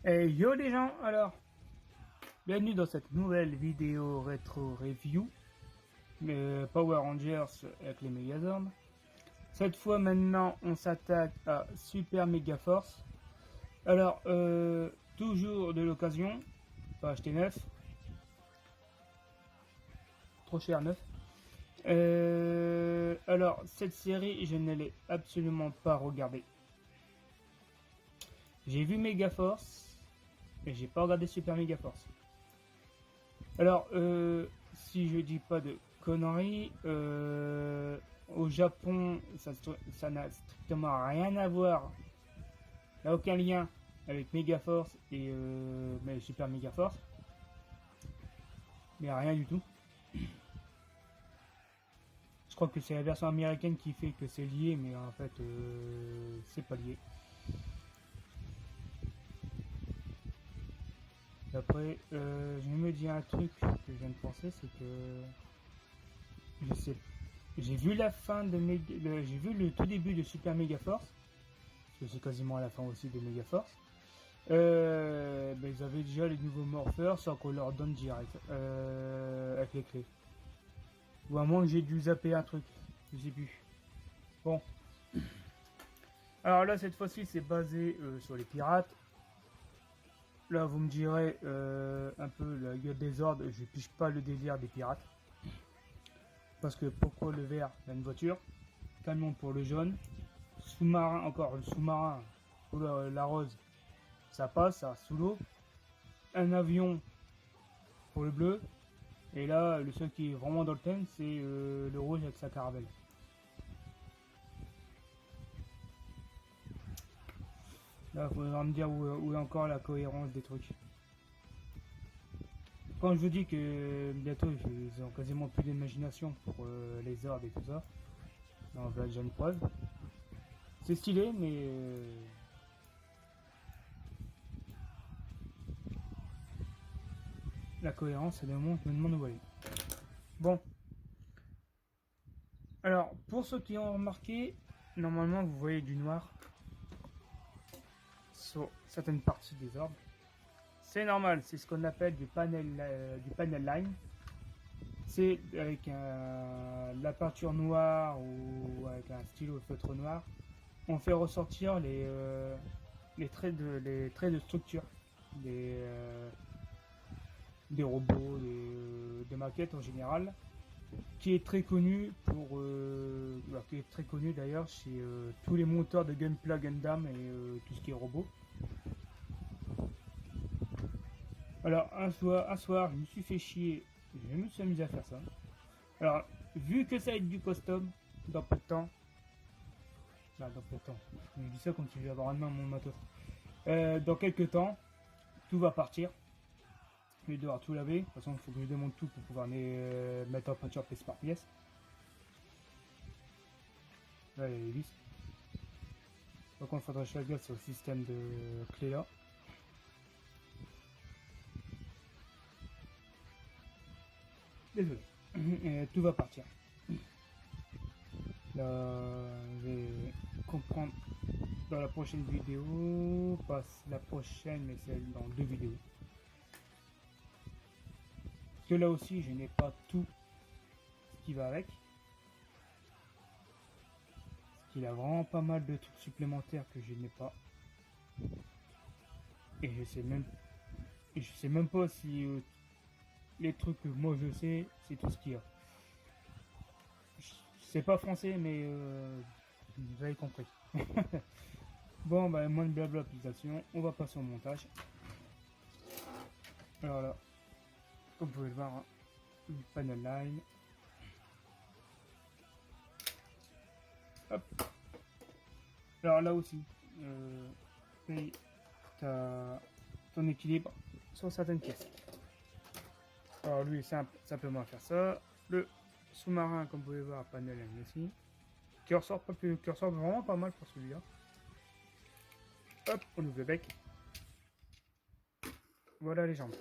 Hey yo les gens, alors, bienvenue dans cette nouvelle vidéo rétro review Power Rangers avec les Megazords. Cette fois maintenant on s'attaque à Super Mega Force. Alors, toujours de l'occasion, pas acheter neuf, trop cher neuf. Alors cette série je ne l'ai absolument pas regardée. J'ai vu Mega Force, mais j'ai pas regardé Super Mega Force. Alors, si je dis pas de conneries, au Japon, ça n'a strictement rien à voir, n'a aucun lien avec Megaforce et mais Super Megaforce, mais rien du tout. Je crois que c'est la version américaine qui fait que c'est lié, mais en fait, c'est pas lié. Après, je me dis un truc que je viens de penser, c'est que je sais, j'ai vu la fin de j'ai vu le tout début de Super Mega Force, parce que c'est quasiment à la fin aussi de Mega Force. Ils avaient déjà les nouveaux morpheurs sans qu'on leur donne direct avec les clés. Ou à moins que j'ai dû zapper un truc, je sais plus. Bon. Alors là, cette fois-ci, c'est basé sur les pirates. Là, vous me direz un peu la gueule des ordres, je piche pas le délire des pirates. Parce que pourquoi le vert, il y a une voiture, camion pour le jaune, sous-marin, encore le sous-marin pour la rose, ça passe, ça sous l'eau, un avion pour le bleu, et là, le seul qui est vraiment dans le thème, c'est le rouge avec sa caravelle. Là, il faudra me dire où est encore la cohérence des trucs. Quand je vous dis que bientôt ils ont quasiment plus d'imagination pour les ordres et tout ça, on va déjà une preuve. C'est stylé, mais la cohérence, ça me demande où aller. Bon. Alors, pour ceux qui ont remarqué, normalement vous voyez du noir sur certaines parties des orbes. C'est normal, c'est ce qu'on appelle du panel line. C'est avec la peinture noire ou avec un stylo feutre noir, on fait ressortir les traits de structure des robots, des maquettes en général, qui est très connu qui est très connu d'ailleurs chez tous les monteurs de Gunpla Gundam et tout ce qui est robot. Alors un soir, je me suis fait chier, je me suis amusé à faire ça. Alors vu que ça va être du custom dans peu de temps, dans peu de temps, je dis ça comme si je vais avoir un main mon matos. Dans quelques temps, tout va partir. Je vais devoir tout laver. De toute façon, il faut que je démonte tout pour pouvoir mettre en peinture pièce par pièce. Là, il y a les vis. Par contre, il faudra que je fasse gaffe sur le système de clés là. Désolé. Tout va partir. Là, je vais comprendre dans la prochaine vidéo. Pas la prochaine, mais celle dans 2 vidéos. Parce que là aussi, je n'ai pas tout ce qui va avec. Parce qu'il a vraiment pas mal de trucs supplémentaires que je n'ai pas. Et je sais même pas si les trucs que moi je sais, c'est tout ce qu'il y a. C'est pas français, mais vous avez compris. Bon, bah, moins de blabla application, on va passer au montage. Alors là, comme vous pouvez le voir, hein, une panel line. Hop. Alors là aussi, paye ton équilibre sur certaines pièces. Alors lui, simplement à faire ça. Le sous-marin, comme vous pouvez voir, panel line aussi. Qui ressort vraiment pas mal pour celui-là. Hop, on ouvre le bec. Voilà les jambes.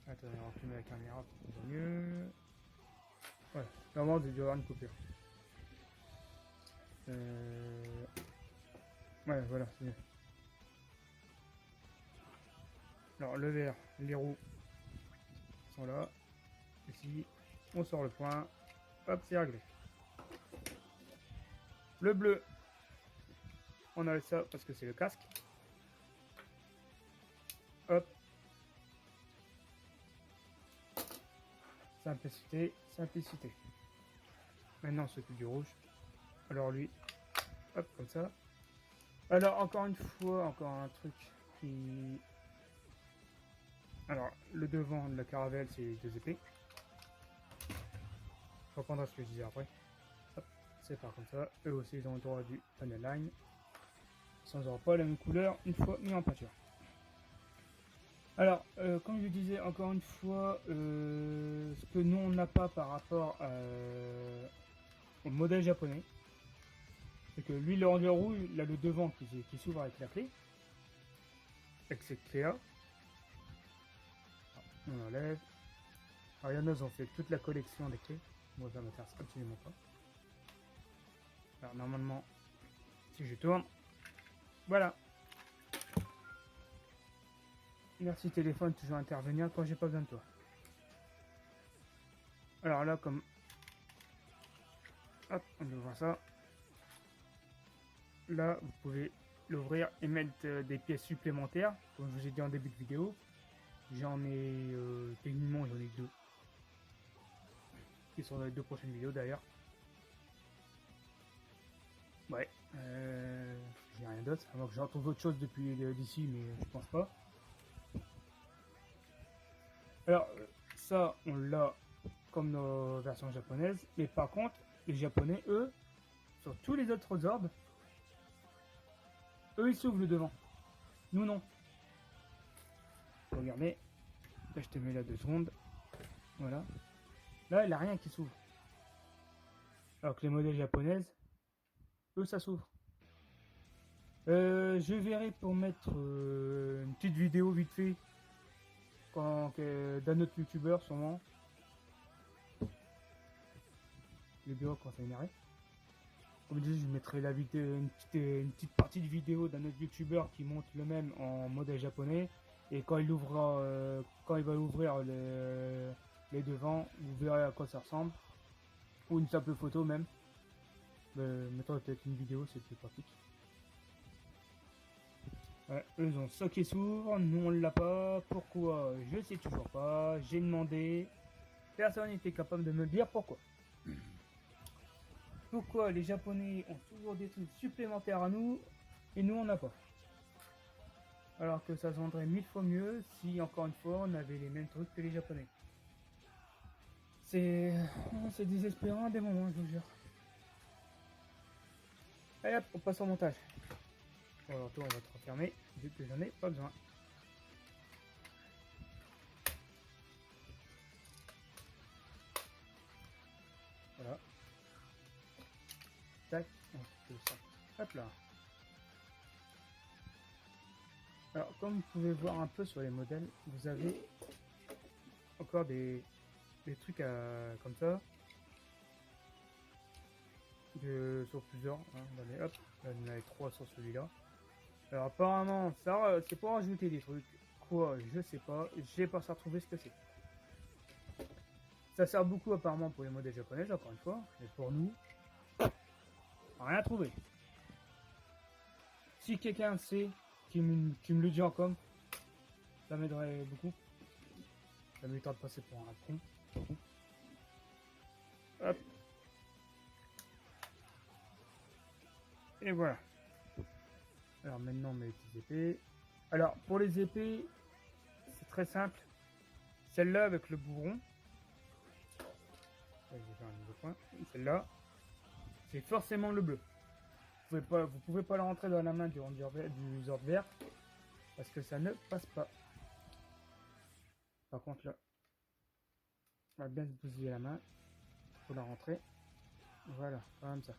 Attendez, on va filmer la caméra pour mieux. Voilà, normalement, il doit y avoir une coupure. Ouais, voilà, c'est bien. Alors le vert, les roues sont là. Ici, on sort le point. Hop, c'est réglé. Le bleu, on enlève ça parce que c'est le casque. Hop. Simplicité, simplicité. Maintenant, on s'occupe du rouge. Alors lui, hop, comme ça. Alors, encore une fois, encore un truc qui... Alors, le devant de la caravelle, c'est les deux épées. Je reprendrai ce que je disais après. Hop, c'est pas comme ça. Eux aussi, ils ont le droit du panel line. Sans aura pas la même couleur une fois mis en peinture. Alors, comme je disais encore une fois, ce que nous on n'a pas par rapport au modèle japonais, c'est que lui, le Ranger rouge, il a le devant qui s'ouvre avec la clé, avec cette clé-là. On enlève. Alors, il y en a, ils ont fait toute la collection des clés. Moi, ça m'intéresse absolument pas. Alors, normalement, si je tourne, voilà. Merci téléphone, toujours intervenir quand j'ai pas besoin de toi. Alors là, comme... Hop, on ouvre ça. Là, vous pouvez l'ouvrir et mettre des pièces supplémentaires. Comme je vous ai dit en début de vidéo, j'en ai techniquement j'en ai deux. Qui sont dans les deux prochaines vidéos d'ailleurs. Ouais, j'ai rien d'autre. Alors que j'en trouve autre chose depuis d'ici, mais je pense pas. Alors, ça, on l'a comme nos versions japonaises. Mais par contre, les japonais, eux, sur tous les autres ordres, eux, ils s'ouvrent le devant. Nous, non. Regardez. Là, je te mets là 2 secondes. Voilà. Là, il n'y a rien qui s'ouvre. Alors que les modèles japonaises, eux, ça s'ouvre. Je verrai pour mettre une petite vidéo vite fait d'un autre youtubeur sûrement. Les bureaux quand ça énerve. Comme je disais, je mettrai la vidéo, une petite partie de vidéo d'un autre youtubeur qui monte le même en modèle japonais. Et quand il ouvrira, quand il va ouvrir les devants, vous verrez à quoi ça ressemble. Ou une simple photo même. Mettons peut-être une vidéo, c'est plus pratique. Ouais, eux ils ont ça qui s'ouvre, nous on l'a pas. Pourquoi? Je sais toujours pas. J'ai demandé. Personne n'était capable de me dire pourquoi. Pourquoi les Japonais ont toujours des trucs supplémentaires à nous et nous on n'a pas. Alors que ça se vendrait 1000 fois mieux si encore une fois on avait les mêmes trucs que les Japonais. C'est désespérant à des moments, je vous jure. Allez hop, on passe au montage. Bon, alors toi on va te refermer vu que j'en ai pas besoin. Voilà. Tac, on fait ça. Hop là. Alors comme vous pouvez voir un peu sur les modèles, vous avez encore des trucs comme ça. Sur plusieurs. Hein. Hop, là, on en avait 3 sur celui-là. Alors apparemment, ça c'est pour rajouter des trucs. Quoi, je sais pas. J'ai pas à retrouver ce que c'est. Ça sert beaucoup apparemment pour les modèles japonais, encore une fois. Mais pour nous, rien à trouver. Si quelqu'un sait, qui me le dit en com, ça m'aiderait beaucoup. Ça m'évitera de passer pour un con. Hop. Et voilà. Alors maintenant, on met les petites épées. Alors, pour les épées, c'est très simple. Celle-là avec le bourron. J'ai fait un nouveau point. Celle-là, c'est forcément le bleu. Vous pouvez pas la rentrer dans la main du Zord vert parce que ça ne passe pas. Par contre là, on va bien se bousiller la main pour la rentrer. Voilà, comme ça.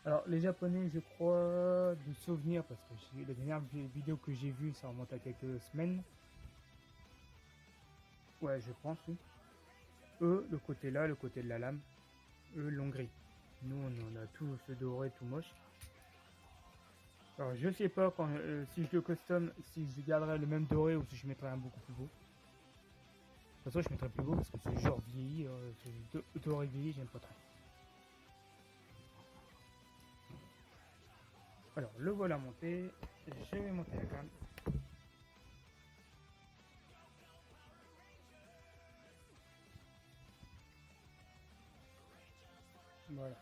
Alors les Japonais, je crois, de souvenir, parce que la dernière vidéo que j'ai vue, ça remonte à quelques semaines. Ouais, je pense, oui. Eux, le côté là, le côté de la lame, eux l'ont gris. Nous, on a tout ce doré, tout moche. Alors je sais pas quand, si je le custom, si je garderai le même doré ou si je mettrai un beaucoup plus beau. De toute façon je mettrai plus beau parce que ce genre vieilli, ce doré vieilli j'aime pas trop. Alors le voilà monté, je vais monter la gamme. Voilà.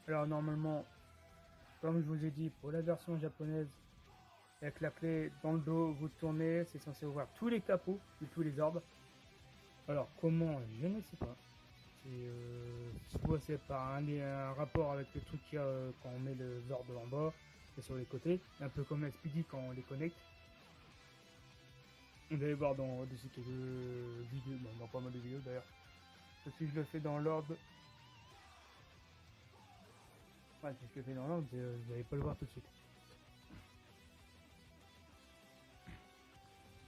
Alors normalement, comme je vous ai dit, pour la version japonaise, avec la clé dans le dos, vous tournez, c'est censé ouvrir tous les capots de tous les orbes. Alors comment, je ne sais pas. Soit c'est par un rapport avec le truc qu'il y a quand on met le orb en bas et sur les côtés, un peu comme Speedy quand on les connecte. Vous allez voir dans d'ici quelques vidéos, bon, dans pas mal de vidéos d'ailleurs. Parce que si je le fais dans l'ordre, ouais, si je le fais dans l'ordre, vous n'allez pas le voir tout de suite.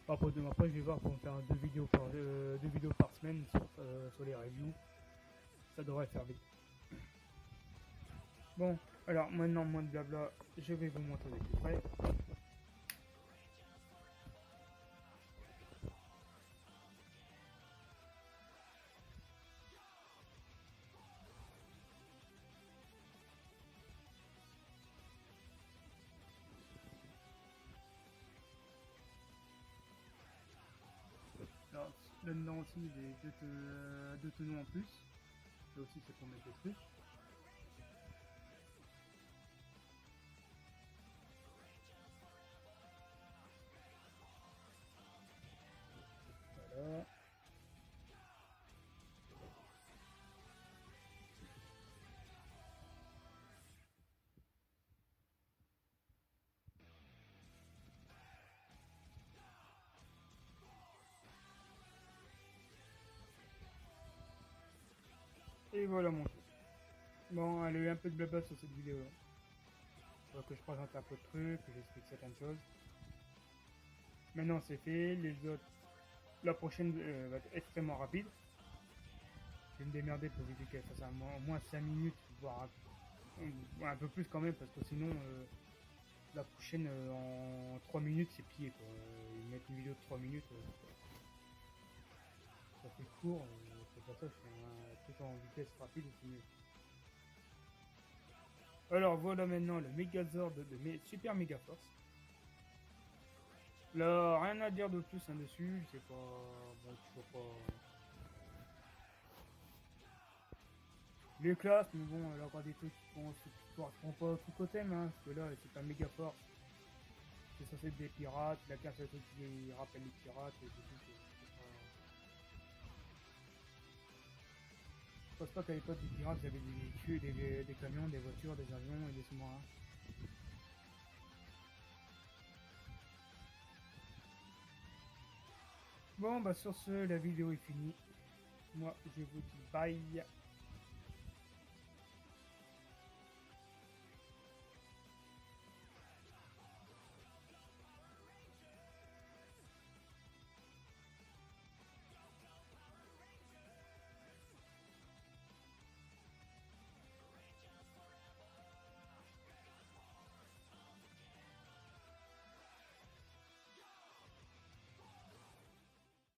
Après, je vais voir pour faire deux vidéos par semaine sur les reviews. Ça devrait faire vite. Bon, alors maintenant, moins de blabla, je vais vous montrer de plus près. Alors, là-dedans aussi, j'ai deux tonneaux en plus. Là aussi, c'est pour mettre des trucs. Voilà. Et voilà mon truc. Bon, elle a eu un peu de blabla sur cette vidéo. Il faut que je présente un peu de trucs, que j'explique certaines choses. Maintenant c'est fait, les autres, la prochaine va être extrêmement rapide. Je vais me démerder pour éviter qu'elle fasse au moins 5 minutes, voire un peu plus quand même, parce que sinon la prochaine en 3 minutes c'est plié quoi. Ils mettent une vidéo de 3 minutes, ça fait court, c'est pour ça que je fais un truc en vitesse rapide et c'est mieux. Alors voilà maintenant le Megazord de mes Super Mega Force. Là, rien à dire de plus hein, dessus, c'est pas. Bon, toujours pas. Les classes, mais bon, elle a encore des trucs qui correspondent pas à tout côté, mais hein, parce que là, c'est pas méga fort. C'est censé être des pirates, la carte, c'est un truc qui rappelle les pirates, et tout, c'est pas. Je pense pas qu'à l'époque des pirates, il y avait des véhicules, des camions, des voitures, des avions et des sous-marins. Bon, bah sur ce, la vidéo est finie. Moi, je vous dis bye.